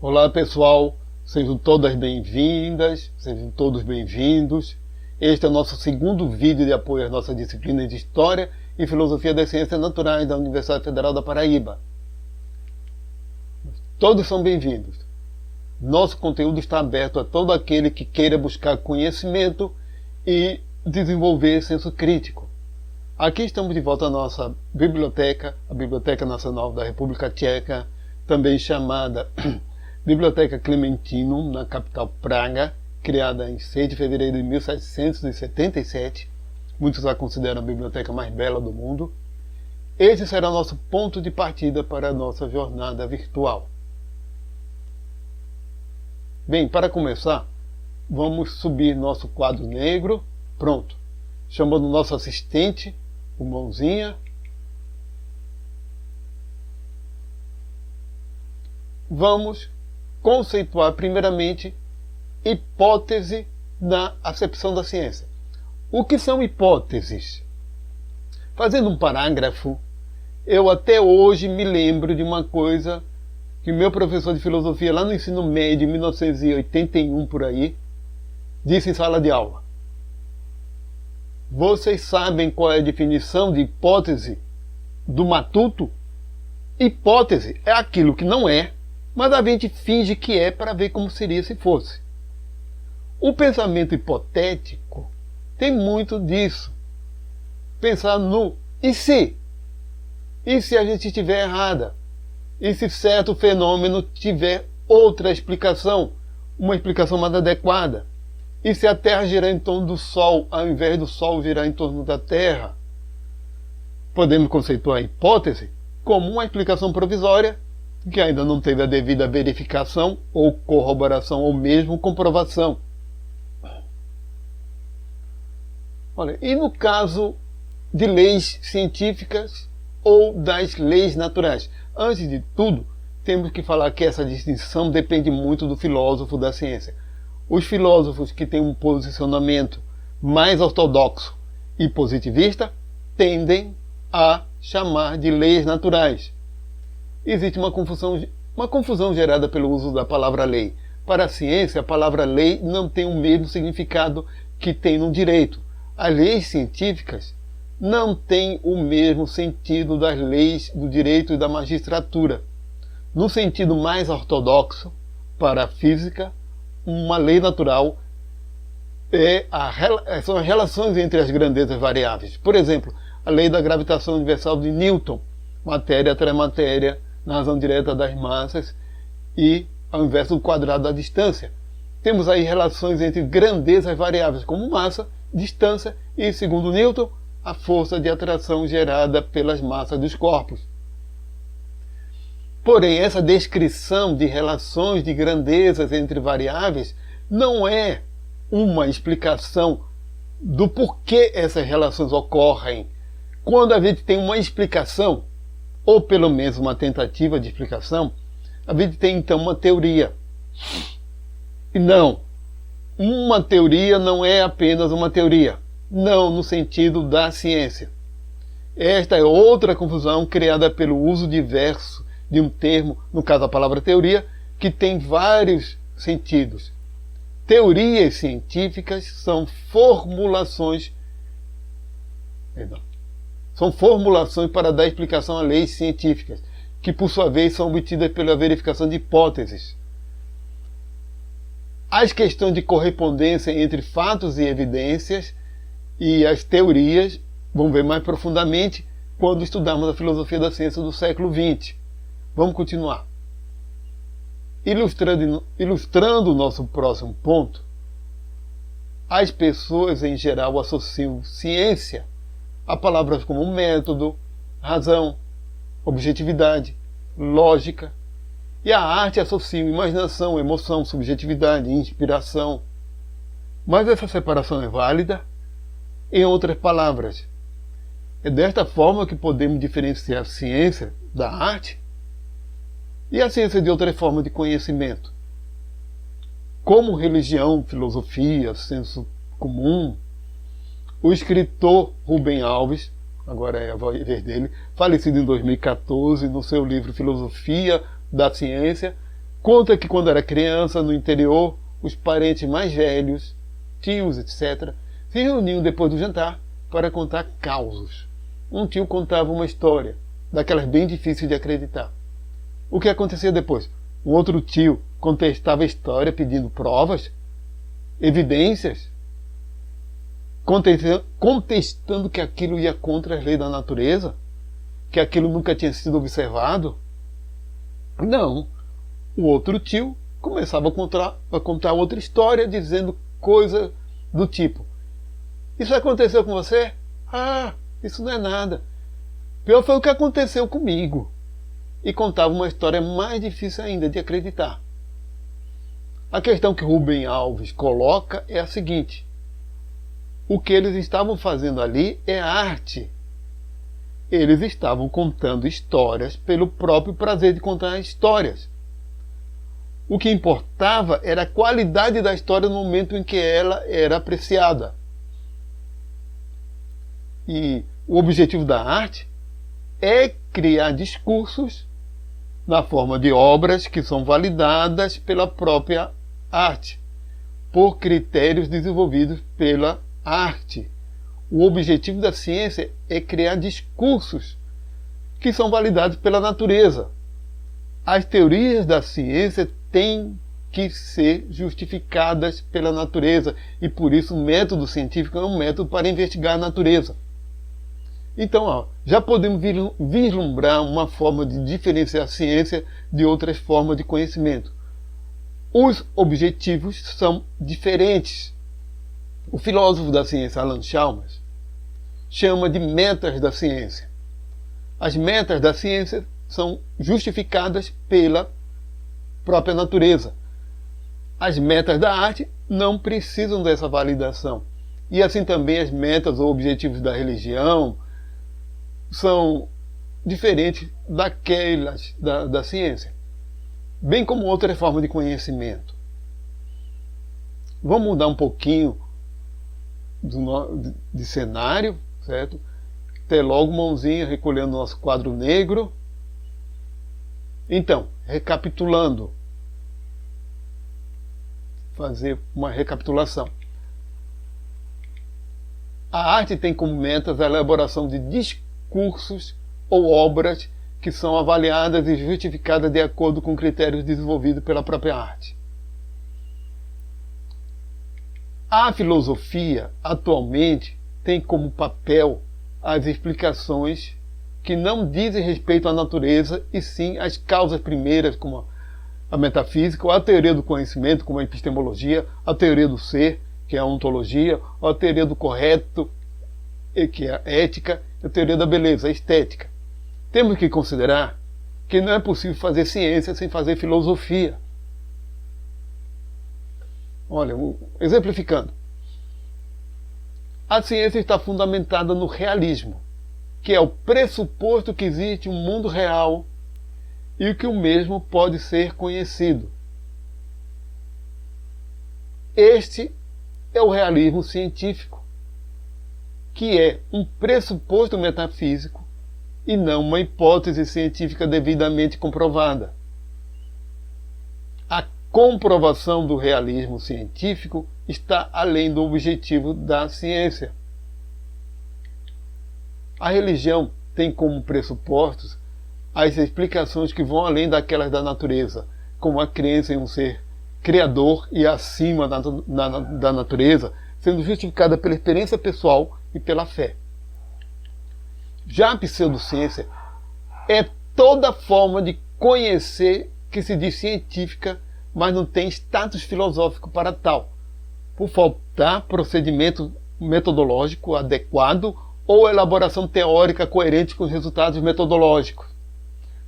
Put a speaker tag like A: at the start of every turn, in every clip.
A: Olá pessoal, sejam todas bem-vindas, sejam todos bem-vindos. Este é o nosso segundo vídeo de apoio às nossas disciplinas de História e Filosofia das Ciências Naturais da Universidade Federal da Paraíba. Todos são bem-vindos. Nosso conteúdo está aberto a todo aquele que queira buscar conhecimento e desenvolver senso crítico. Aqui estamos de volta à nossa biblioteca, a Biblioteca Nacional da República Tcheca, também chamada Biblioteca Clementinum, na capital Praga, criada em 6 de fevereiro de 1777. Muitos a consideram a biblioteca mais bela do mundo. Este será o nosso ponto de partida para a nossa jornada virtual. Bem, para começar, vamos subir nosso quadro negro. Pronto. Chamando o nosso assistente, o Mãozinha. Vamos conceituar primeiramente hipótese na acepção da ciência. O que são hipóteses? Fazendo um parágrafo, eu até hoje me lembro de uma coisa que meu professor de filosofia lá no ensino médio, em 1981 por aí, disse em sala de aula. Vocês sabem qual é a definição de hipótese do matuto? Hipótese é aquilo que não é, mas a gente finge que é para ver como seria se fosse. O pensamento hipotético tem muito disso. Pensar no e se? E se a gente estiver errada? E se certo fenômeno tiver outra explicação, uma explicação mais adequada? E se a Terra girar em torno do Sol, ao invés do Sol girar em torno da Terra? Podemos conceituar a hipótese como uma explicação provisória que ainda não teve a devida verificação ou corroboração ou mesmo comprovação. Olha, e no caso de leis científicas ou das leis naturais? Antes de tudo, temos que falar que essa distinção depende muito do filósofo da ciência. Os filósofos que têm um posicionamento mais ortodoxo e positivista tendem a chamar de leis naturais. Existe uma confusão gerada pelo uso da palavra lei. Para a ciência, a palavra lei não tem o mesmo significado que tem no direito. As leis científicas não têm o mesmo sentido das leis do direito e da magistratura. No sentido mais ortodoxo, para a física, uma lei natural são as relações entre as grandezas variáveis. Por exemplo, a lei da gravitação universal de Newton, matéria atrai matéria, na razão direta das massas e ao inverso do quadrado da distância. Temos aí relações entre grandezas variáveis como massa, distância e, segundo Newton, a força de atração gerada pelas massas dos corpos. Porém, essa descrição de relações de grandezas entre variáveis não é uma explicação do porquê essas relações ocorrem. Quando a gente tem uma explicação, ou pelo menos uma tentativa de explicação, a gente tem então uma teoria. E não, uma teoria não é apenas uma teoria. Não no sentido da ciência. Esta é outra confusão criada pelo uso diverso de um termo, no caso a palavra teoria, que tem vários sentidos. Teorias científicas são formulações para dar explicação a leis científicas, que por sua vez são obtidas pela verificação de hipóteses. As questões de correspondência entre fatos e evidências e as teorias vão ver mais profundamente quando estudarmos a filosofia da ciência do século XX. Vamos continuar. Ilustrando o nosso próximo ponto, as pessoas em geral associam ciência a palavras como método, razão, objetividade, lógica, e a arte associa imaginação, emoção, subjetividade, inspiração. Mas essa separação é válida? Em outras palavras, é desta forma que podemos diferenciar a ciência da arte e a ciência de outra forma de conhecimento, como religião, filosofia, senso comum. O escritor Rubem Alves, agora é a vez dele, falecido em 2014, no seu livro Filosofia da Ciência, Conta que quando era criança, no interior, os parentes mais velhos, tios, etc., se reuniam depois do jantar para contar causos. Um tio contava uma história, daquelas bem difíceis de acreditar. O que acontecia depois? O outro tio contestava a história pedindo provas, evidências, contestando que aquilo ia contra as leis da natureza, que aquilo nunca tinha sido observado. Não. O outro tio começava a contar outra história, dizendo coisa do tipo: isso aconteceu com você? Ah, isso não é nada. Pior foi o que aconteceu comigo. E contava uma história mais difícil ainda de acreditar. A questão que Rubem Alves coloca é a seguinte: o que eles estavam fazendo ali é arte. Eles estavam contando histórias pelo próprio prazer de contar histórias. O que importava era a qualidade da história no momento em que ela era apreciada. E o objetivo da arte é criar discursos na forma de obras que são validadas pela própria arte, por critérios desenvolvidos pela arte. O objetivo da ciência é criar discursos que são validados pela natureza. As teorias da ciência têm que ser justificadas pela natureza, e por isso o método científico é um método para investigar a natureza. Então, já podemos vislumbrar uma forma de diferenciar a ciência de outras formas de conhecimento. Os objetivos são diferentes. O filósofo da ciência, Alan Chalmers, chama de metas da ciência. As metas da ciência são justificadas pela própria natureza. As metas da arte não precisam dessa validação. E assim também as metas ou objetivos da religião são diferentes daquelas da ciência, bem como outras formas de conhecimento. Vamos mudar um pouquinho de cenário, certo? Até logo, mãozinha, recolhendo nosso quadro negro. Então, recapitulando, fazer uma recapitulação. A arte tem como metas a elaboração de discursos ou obras que são avaliadas e justificadas de acordo com critérios desenvolvidos pela própria arte. A filosofia, atualmente, tem como papel as explicações que não dizem respeito à natureza, e sim às causas primeiras, como a metafísica, ou a teoria do conhecimento, como a epistemologia, a teoria do ser, que é a ontologia, ou a teoria do correto, que é a ética, e a teoria da beleza, a estética. Temos que considerar que não é possível fazer ciência sem fazer filosofia. Olha, exemplificando. A ciência está fundamentada no realismo, que é o pressuposto que existe um mundo real e que o mesmo pode ser conhecido. Este é o realismo científico, que é um pressuposto metafísico e não uma hipótese científica devidamente comprovada. A comprovação do realismo científico está além do objetivo da ciência. A religião tem como pressupostos as explicações que vão além daquelas da natureza, como a crença em um ser criador e acima da natureza, sendo justificada pela experiência pessoal e pela fé. Já a pseudociência é toda forma de conhecer que se diz científica, mas não tem status filosófico para tal, por faltar procedimento metodológico adequado ou elaboração teórica coerente com os resultados metodológicos,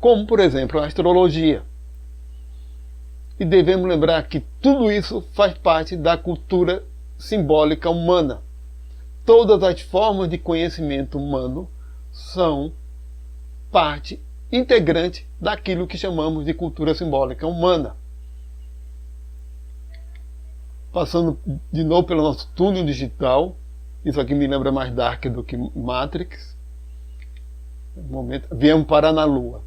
A: como, por exemplo, a astrologia. E devemos lembrar que tudo isso faz parte da cultura simbólica humana. Todas as formas de conhecimento humano são parte integrante daquilo que chamamos de cultura simbólica humana. Passando de novo pelo nosso túnel digital, isso aqui me lembra mais Dark do que Matrix. Viemos parar na Lua.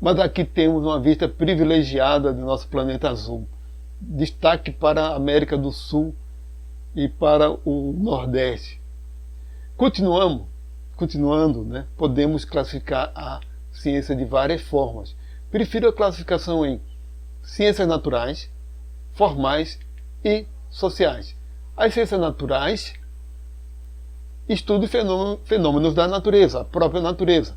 A: Mas aqui temos uma vista privilegiada do nosso planeta azul. Destaque para a América do Sul e para o Nordeste. Continuando, né, podemos classificar a ciência de várias formas. Prefiro a classificação em ciências naturais, formais e sociais. As ciências naturais estudam fenômenos da natureza, a própria natureza.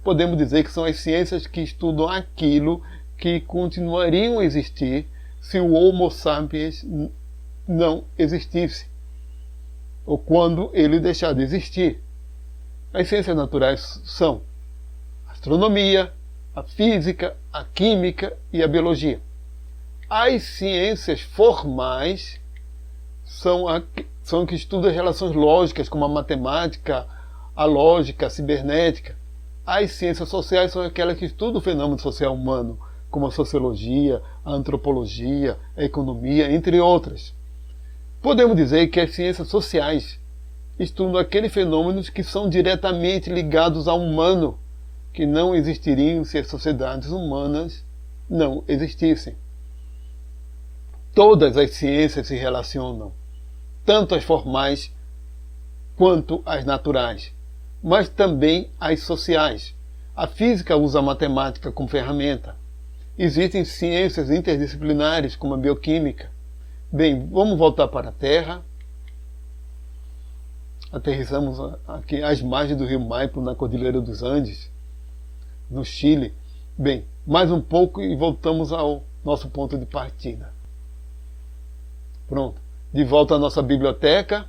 A: Podemos dizer que são as ciências que estudam aquilo que continuariam a existir se o Homo sapiens não existisse, ou quando ele deixar de existir. As ciências naturais são a astronomia, a física, a química e a biologia. As ciências formais são que estudam as relações lógicas, como a matemática, a lógica, a cibernética. As ciências sociais são aquelas que estudam o fenômeno social humano, como a sociologia, a antropologia, a economia, entre outras. Podemos dizer que as ciências sociais estudam aqueles fenômenos que são diretamente ligados ao humano, que não existiriam se as sociedades humanas não existissem. Todas as ciências se relacionam, tanto as formais quanto as naturais, mas também as sociais. A física usa a matemática como ferramenta. Existem ciências interdisciplinares, como a bioquímica. Bem, vamos voltar para a Terra. Aterrissamos aqui às margens do rio Maipo, na Cordilheira dos Andes, no Chile. Bem, mais um pouco e voltamos ao nosso ponto de partida. Pronto. De volta à nossa biblioteca.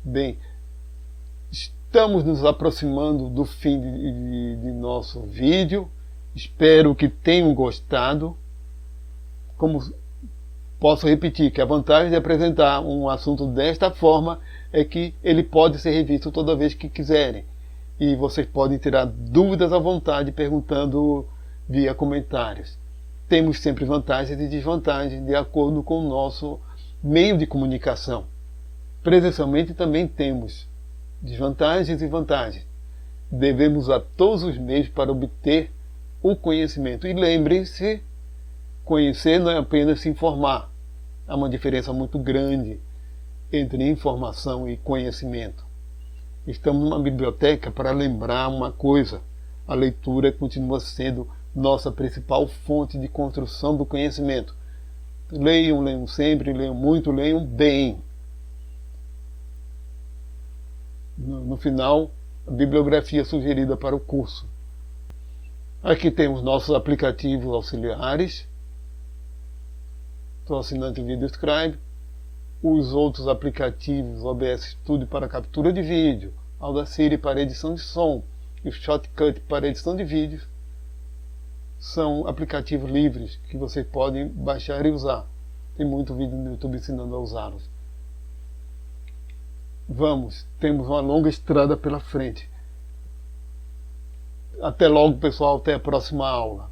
A: Bem, estamos nos aproximando do fim de nosso vídeo. Espero que tenham gostado. Como posso repetir que a vantagem de apresentar um assunto desta forma é que ele pode ser revisto toda vez que quiserem. E vocês podem tirar dúvidas à vontade perguntando via comentários. Temos sempre vantagens e desvantagens de acordo com o nosso meio de comunicação. Presencialmente também temos desvantagens e vantagens. Devemos usar todos os meios para obter o conhecimento. E lembrem-se, conhecer não é apenas se informar. Há uma diferença muito grande entre informação e conhecimento. Estamos numa biblioteca para lembrar uma coisa. A leitura continua sendo nossa principal fonte de construção do conhecimento. Leiam, leiam sempre, leiam muito, leiam bem. No final, a bibliografia sugerida para o curso. Aqui temos nossos aplicativos auxiliares. Estou assinante VideoScribe. Os outros aplicativos OBS Studio para captura de vídeo, Audacity para edição de som e o Shotcut para edição de vídeos são aplicativos livres que vocês podem baixar e usar. Tem muito vídeo no YouTube ensinando a usá-los. Temos uma longa estrada pela frente. Até logo, pessoal, até a próxima aula.